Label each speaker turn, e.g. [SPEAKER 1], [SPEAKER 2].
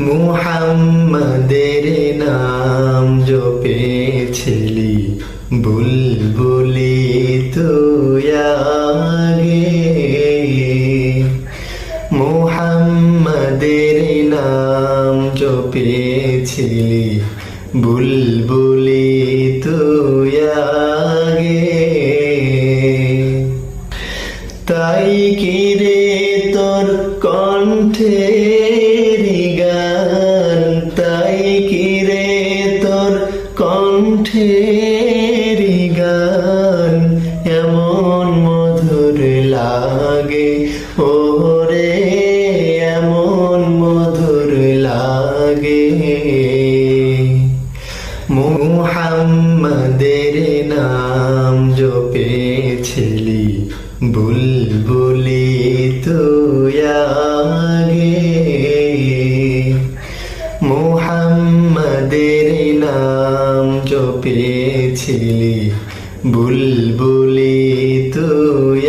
[SPEAKER 1] মুহাম্মাদের নাম জপেছিলি বুলবুলি তুই আগে। মুহাম্মাদের নাম জপেছিলি বুলবুলি তুই আগে। তাই কি রে তোর কণ্ঠের গান, তাই কি রে তোর কণ্ঠের গান এমন মধুর লাগে ওরে, এমন মধুর লাগে। মুহাম্মাদের নাম জপেছিলি বুলবুলি তুই আগে। মুহাম্মাদের নাম জপেছিলি বুলবুলি তুই